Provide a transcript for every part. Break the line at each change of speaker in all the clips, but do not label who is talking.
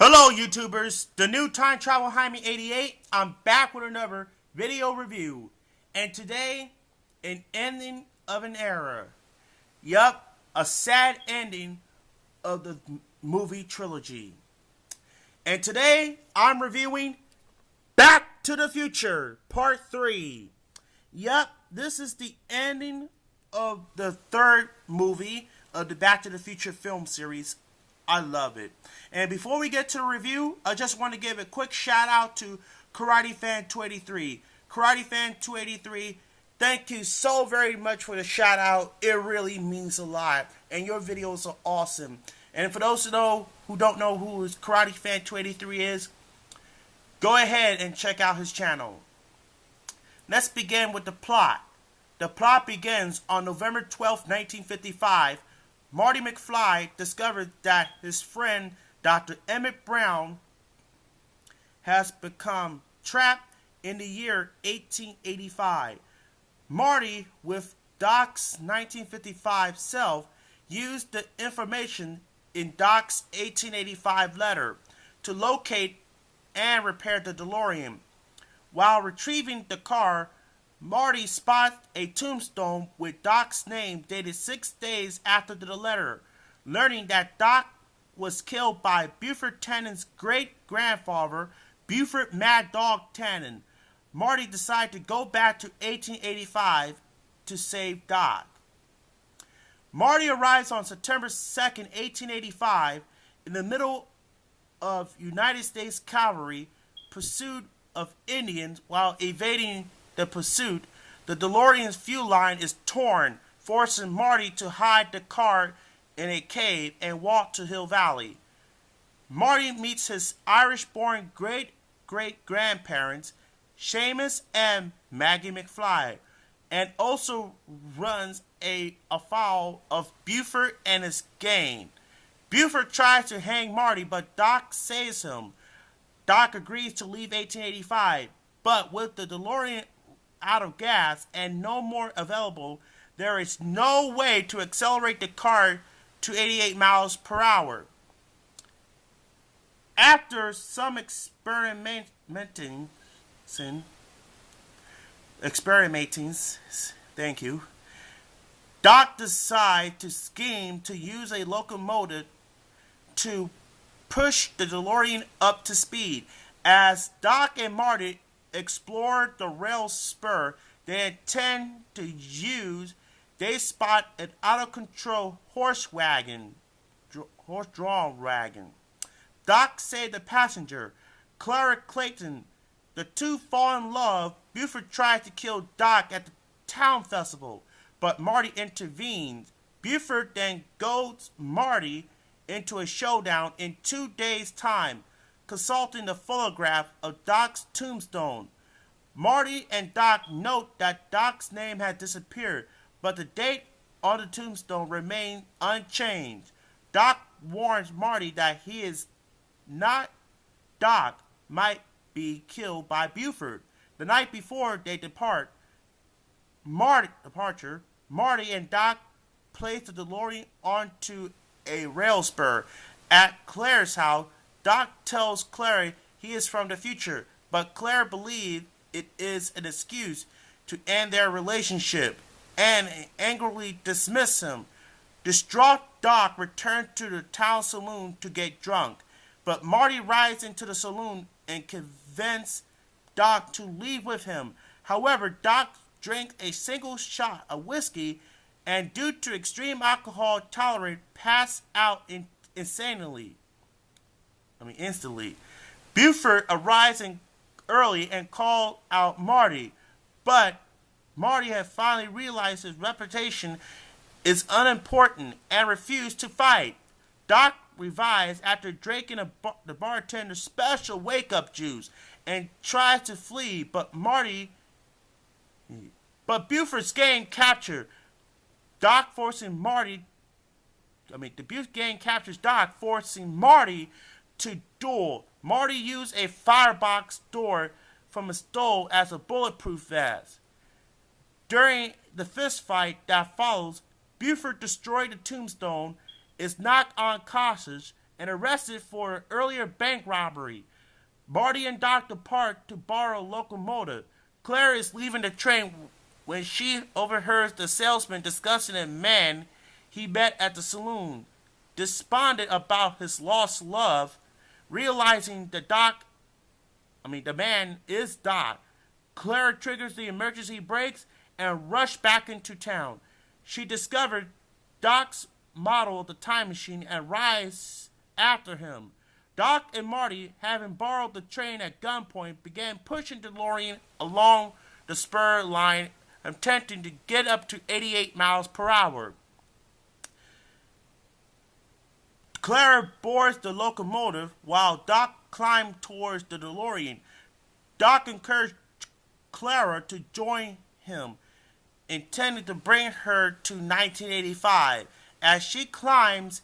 Hello YouTubers, the new Time Travel Jaime 88. I'm back with another video review. And today, an ending of an era. Yup, a sad ending of the movie trilogy. And today, I'm reviewing Back to the Future, Part 3. Yup, this is the ending of the third movie of the Back to the Future film series. I love it. And before we get to the review, I just want to give a quick shout out to Karate Fan 283. Karate Fan 283, thank you so very much for the shout out. It really means a lot. And your videos are awesome. And for those who don't know who Karate Fan 283 is, go ahead and check out his channel. Let's begin with the plot. The plot begins on November 12, 1955. Marty McFly discovered that his friend Dr. Emmett Brown has become trapped in the year 1885. Marty, with Doc's 1955 self, used the information in Doc's 1885 letter to locate and repair the DeLorean. While retrieving the car, Marty spots a tombstone with Doc's name dated 6 days after the letter. Learning that Doc was killed by Buford Tannen's great-grandfather, Buford Mad Dog Tannen, Marty decided to go back to 1885 to save Doc. Marty arrives on September 2nd, 1885, in the middle of United States cavalry pursuit of Indians. While evading the pursuit, the DeLorean's fuel line is torn, forcing Marty to hide the car in a cave and walk to Hill Valley. Marty meets his Irish-born great-great-grandparents, Seamus and Maggie McFly, and also runs afoul of Buford and his gang. Buford tries to hang Marty, but Doc saves him. Doc agrees to leave 1885, but with the DeLorean out of gas and no more available, there is no way to accelerate the car to 88 miles per hour. After some experimenting, thank you, Doc decides to scheme to use a locomotive to push the DeLorean up to speed. As Doc and Marty explore the rail spur they intend to use, they spot an out-of-control horse-drawn wagon. Doc saves the passenger, Clara Clayton. The two fall in love. Buford tries to kill Doc at the town festival, but Marty intervenes. Buford then goads Marty into a showdown in 2 days' time, consulting the photograph of Doc's tombstone. Marty and Doc note that Doc's name had disappeared, but the date on the tombstone remained unchanged. Doc warns Marty that he is not Doc might be killed by Buford. The night before they depart, Marty and Doc place the DeLorean onto a rail spur. At Claire's house, Doc tells Claire he is from the future, but Claire believes it is an excuse to end their relationship and angrily dismiss him. Distraught, Doc returns to the town saloon to get drunk, but Marty rides into the saloon and convinces Doc to leave with him. However, Doc drinks a single shot of whiskey and, due to extreme alcohol tolerance, passes out instantly. Buford arrives early and calls out Marty, but Marty had finally realized his reputation is unimportant and refused to fight. Doc revives after drinking the bartender's special wake-up juice and tries to flee, but Buford's gang captures Doc, forcing Marty. The Buford gang captures Doc, forcing Marty to duel. Marty used a firebox door from a stove as a bulletproof vest. During the fistfight that follows, Buford destroys the tombstone, is knocked unconscious, and arrested for an earlier bank robbery. Marty and Doc depart to borrow a locomotive. Clara is leaving the train when she overhears the salesman discussing a man he met at the saloon. Despondent about his lost love, realizing the man is Doc, Clara triggers the emergency brakes and rushes back into town. She discovered Doc's model of the time machine and rides after him. Doc and Marty, having borrowed the train at gunpoint, began pushing DeLorean along the spur line, attempting to get up to 88 miles per hour. Clara boards the locomotive while Doc climbed towards the DeLorean. Doc encouraged Clara to join him, intending to bring her to 1985. As she climbs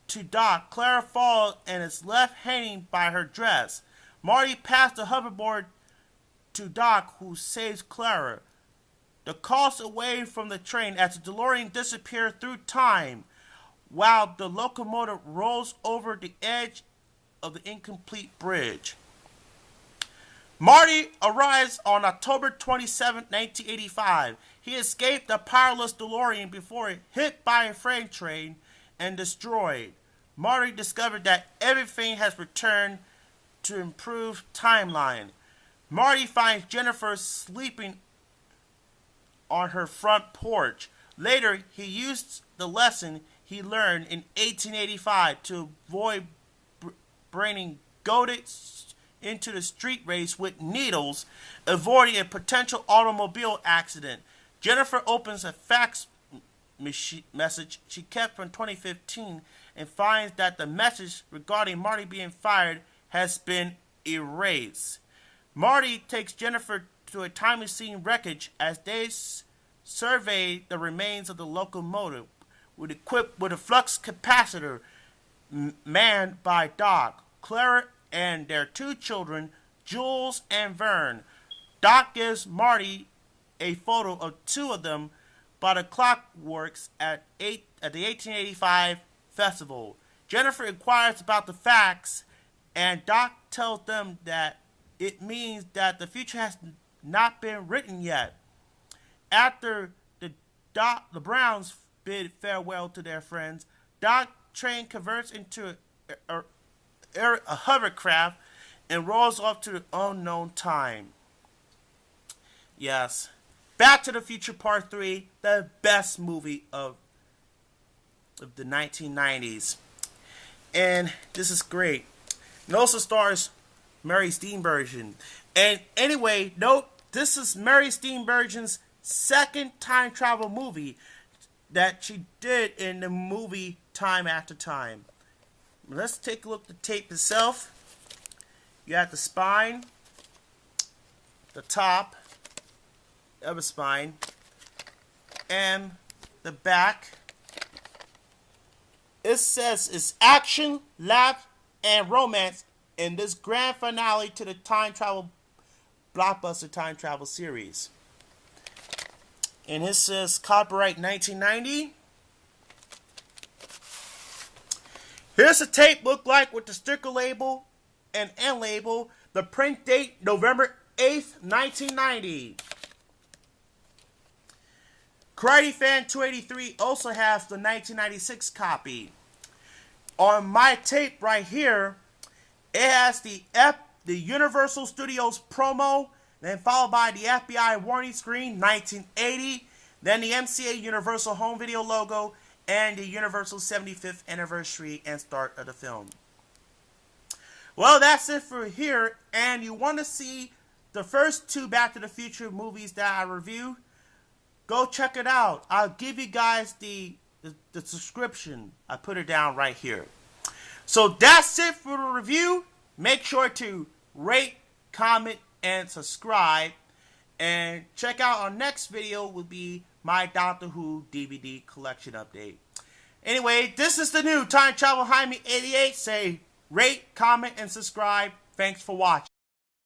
to Doc, Clara falls and is left hanging by her dress. Marty passes the hoverboard to Doc, who saves Clara. The cars away from the train as the DeLorean disappears through time, while the locomotive rolls over the edge of the incomplete bridge. Marty arrives on October 27, 1985. He escaped the powerless DeLorean before it hit by a freight train and destroyed. Marty discovered that everything has returned to improved timeline. Marty finds Jennifer sleeping on her front porch. Later, he used the lesson he learned in 1885 to avoid bringing goaded into the street race with needles, avoiding a potential automobile accident. Jennifer opens a fax message she kept from 2015 and finds that the message regarding Marty being fired has been erased. Marty takes Jennifer to a time machine wreckage as they survey the remains of the locomotive, equipped with a flux capacitor manned by Doc, Clara, and their two children, Jules and Vern. Doc gives Marty a photo of two of them by the clockworks at the 1885 festival. Jennifer inquires about the facts, and Doc tells them that it means that the future has not been written yet. After the Browns bid farewell to their friends, Doc train converts into a hovercraft and rolls off to the unknown time. Yes. Back to the Future Part 3, the best movie of the 1990s. And this is great. It also stars Mary Steenburgen. And anyway, note, this is Mary Steenburgen's second time travel movie that she did in the movie Time After Time. Let's take a look at the tape itself. You have the spine, the top of the spine, and the back. It says it's action, laugh, and romance in this grand finale to the time travel blockbuster time travel series. And it says copyright 1990. Here's the tape look like with the sticker label and end label. The print date November 8th, 1990. Karate Fan 283 also has the 1996 copy. On my tape right here, it has the Universal Studios promo, then followed by the FBI warning screen, 1980, then the MCA Universal Home Video logo, and the Universal 75th anniversary and start of the film. Well, that's it for here, and you want to see the first two Back to the Future movies that I reviewed, go check it out. I'll give you guys the subscription. I put it down right here. So that's it for the review. Make sure to rate, comment, and subscribe. And check out our next video will be my Doctor Who DVD collection update. Anyway, this is the new Time Travel Jaime 88. Say rate, comment, and subscribe. Thanks for watching.